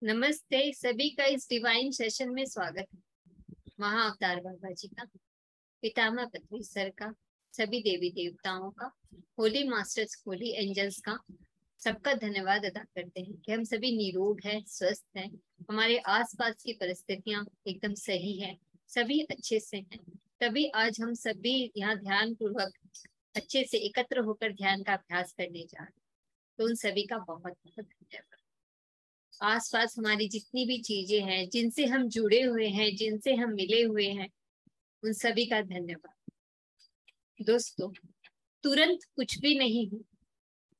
नमस्ते सभी का इस डिवाइन सेशन में स्वागत है। महाअवतार बाबा जी का, पितामह पृथ्वी सर का, सभी देवी देवताओं का, होली मास्टर्स, होली एंजल्स का सबका धन्यवाद अदा करते हैं कि हम सभी निरोग हैं, स्वस्थ हैं, हमारे आसपास की परिस्थितियां एकदम सही है, सभी अच्छे से हैं। तभी आज हम सभी यहाँ ध्यान पूर्वक अच्छे से एकत्र होकर ध्यान का अभ्यास करने जा रहे हैं। तो उन सभी का बहुत बहुत धन्यवाद। आसपास हमारी जितनी भी चीजें हैं, जिनसे हम जुड़े हुए हैं, जिनसे हम मिले हुए हैं, उन सभी का धन्यवाद। दोस्तों, तुरंत कुछ भी नहीं है,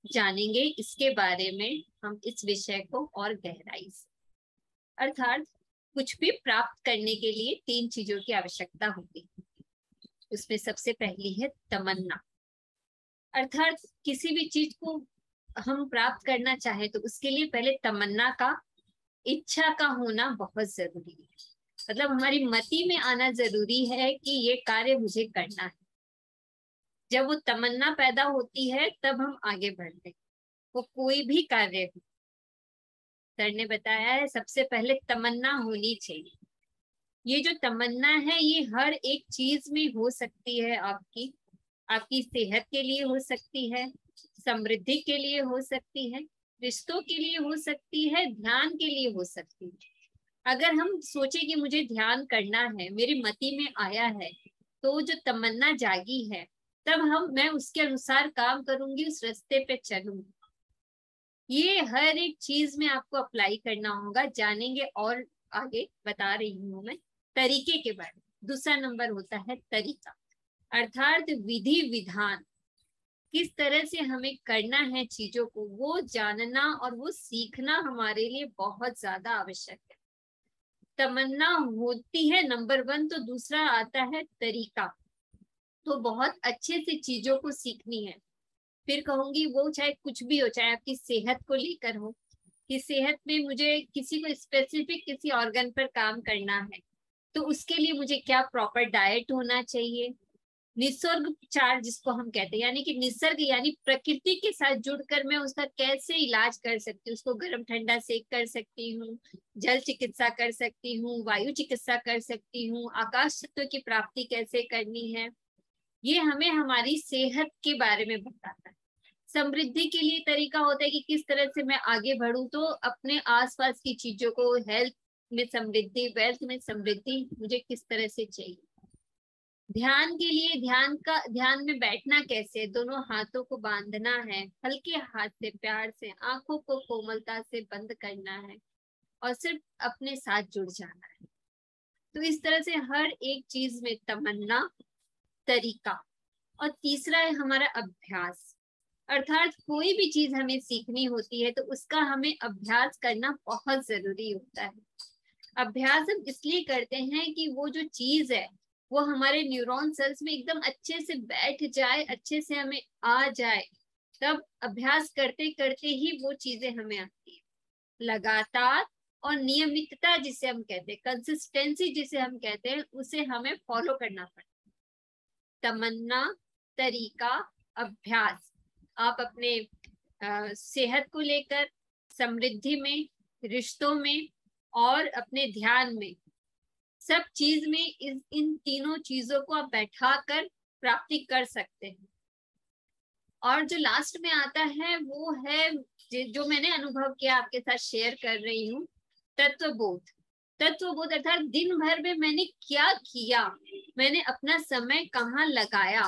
जानेंगे इसके बारे में हम इस विषय को और गहराई से। अर्थात कुछ भी प्राप्त करने के लिए 3 चीजों की आवश्यकता होती है। उसमें सबसे पहली है तमन्ना। अर्थात किसी भी चीज को हम प्राप्त करना चाहे तो उसके लिए पहले तमन्ना का, इच्छा का होना बहुत जरूरी है। मतलब हमारी मति में आना जरूरी है कि ये कार्य मुझे करना है। जब वो तमन्ना पैदा होती है तब हम आगे बढ़ते हैं, वो कोई भी कार्य हो। सर ने बताया है सबसे पहले तमन्ना होनी चाहिए। ये जो तमन्ना है ये हर एक चीज में हो सकती है। आपकी आपकी सेहत के लिए हो सकती है, समृद्धि के लिए हो सकती है, रिश्तों के लिए हो सकती है, ध्यान के लिए हो सकती है। अगर हम सोचे कि मुझे ध्यान करना है, मेरी मति में आया है, तो जो तमन्ना जागी है, तब मैं उसके अनुसार काम करूंगी, उस रास्ते पे चलूंगी। ये हर एक चीज में आपको अप्लाई करना होगा। जानेंगे और आगे बता रही हूँ मैं तरीके के बारे में। दूसरा नंबर होता है तरीका, अर्थात विधि विधान। किस तरह से हमें करना है चीजों को, वो जानना और वो सीखना हमारे लिए बहुत ज्यादा आवश्यक है। तमन्ना होती है नंबर 1, तो दूसरा आता है तरीका। तो बहुत अच्छे से चीजों को सीखनी है। फिर कहूंगी वो चाहे कुछ भी हो, चाहे आपकी सेहत को लेकर हो कि सेहत में मुझे किसी को स्पेसिफिक किसी ऑर्गन पर काम करना है, तो उसके लिए मुझे क्या प्रॉपर डाइट होना चाहिए। निसर्ग उपचार जिसको हम कहते हैं, यानी कि निसर्ग यानी प्रकृति के साथ जुड़कर मैं उसका कैसे इलाज कर सकती हूँ। उसको गर्म ठंडा सेक कर सकती हूँ, जल चिकित्सा कर सकती हूँ, वायु चिकित्सा कर सकती हूँ, आकाश तत्व की प्राप्ति कैसे करनी है। ये हमें हमारी सेहत के बारे में बताता है। समृद्धि के लिए तरीका होता है कि किस तरह से मैं आगे बढ़ूं, तो अपने आसपास की चीजों को, हेल्थ में समृद्धि, वेल्थ में समृद्धि मुझे किस तरह से चाहिए। ध्यान के लिए ध्यान में बैठना कैसे, दोनों हाथों को बांधना है, हल्के हाथ से प्यार से आंखों को कोमलता से बंद करना है और सिर्फ अपने साथ जुड़ जाना है। तो इस तरह से हर एक चीज में तमन्ना, तरीका। और तीसरा है हमारा अभ्यास। अर्थात कोई भी चीज हमें सीखनी होती है तो उसका हमें अभ्यास करना बहुत जरूरी होता है। अभ्यास हम इसलिए करते हैं कि वो जो चीज है वो हमारे न्यूरॉन सेल्स में एकदम अच्छे से बैठ जाए, अच्छे से हमें आ जाए। तब अभ्यास करते करते ही वो चीजें हमें आती है। लगातार और नियमितता जिसे हम कहते हैं, कंसिस्टेंसी जिसे हम कहते हैं, उसे हमें फॉलो करना पड़ता है। तमन्ना, तरीका, अभ्यास। आप अपने सेहत को लेकर, समृद्धि में, रिश्तों में और अपने ध्यान में, सब चीज में इन तीनों चीजों को आप बैठा कर प्राप्ति कर सकते हैं। और जो लास्ट में आता है वो है जो मैंने अनुभव किया, आपके साथ शेयर कर रही हूँ, तत्वबोध। तत्वबोध अर्थात दिन भर में मैंने क्या किया, मैंने अपना समय कहाँ लगाया,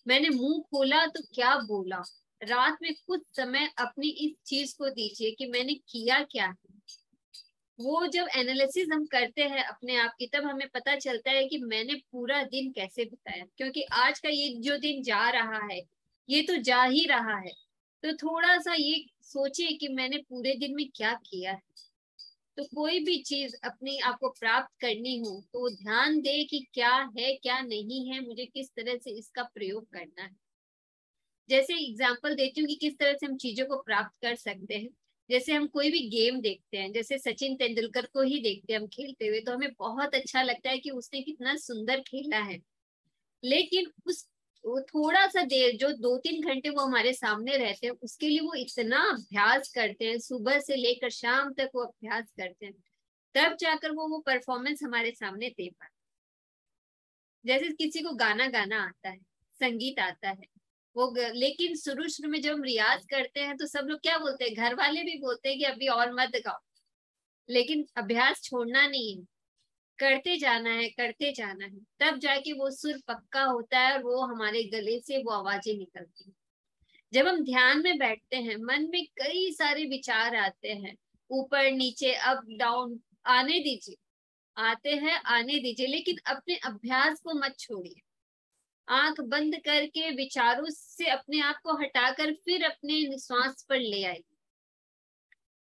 मैंने मुंह खोला तो क्या बोला। रात में कुछ समय अपनी इस चीज को दीजिए कि मैंने किया क्या है। वो जब एनालिसिस हम करते हैं अपने आप की, तब हमें पता चलता है कि मैंने पूरा दिन कैसे बिताया। क्योंकि आज का ये जो दिन जा रहा है, ये तो जा ही रहा है, तो थोड़ा सा ये सोचिए कि मैंने पूरे दिन में क्या किया है। तो कोई भी चीज अपनी आपको प्राप्त करनी हो तो ध्यान दे कि क्या है क्या नहीं है, मुझे किस तरह से इसका प्रयोग करना है। जैसे एग्जाम्पल देती हूँ कि किस तरह से हम चीजों को प्राप्त कर सकते हैं। जैसे हम कोई भी गेम देखते हैं, जैसे सचिन तेंदुलकर को ही देखते हैं हम खेलते हुए, तो हमें बहुत अच्छा लगता है कि उसने कितना सुंदर खेला है। लेकिन उस वो थोड़ा सा देर जो 2-3 घंटे वो हमारे सामने रहते हैं, उसके लिए वो इतना अभ्यास करते हैं, सुबह से लेकर शाम तक वो अभ्यास करते हैं, तब जाकर वो परफॉर्मेंस हमारे सामने दे पाते। जैसे किसी को गाना गाना आता है, संगीत आता है, लेकिन शुरू शुरू में जब हम रियाज करते हैं तो सब लोग क्या बोलते हैं, घर वाले भी बोलते हैं कि अभी और मत गाओ, लेकिन अभ्यास छोड़ना नहीं है, करते जाना है, करते जाना है, तब जाके वो सुर पक्का होता है और वो हमारे गले से वो आवाजें निकलती हैं। जब हम ध्यान में बैठते हैं, मन में कई सारे विचार आते हैं, ऊपर नीचे अप डाउन, आने दीजिए, आते हैं, आने दीजिए, लेकिन अपने अभ्यास को मत छोड़िए। आंख बंद करके विचारों से अपने आप को हटाकर फिर अपने श्वास पर ले आइए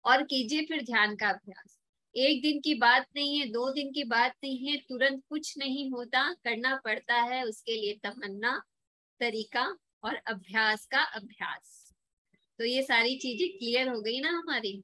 और कीजिए फिर ध्यान का अभ्यास। 1 दिन की बात नहीं है, 2 दिन की बात नहीं है, तुरंत कुछ नहीं होता, करना पड़ता है उसके लिए तमन्ना, तरीका और अभ्यास का अभ्यास। तो ये सारी चीजें क्लियर हो गई ना हमारी।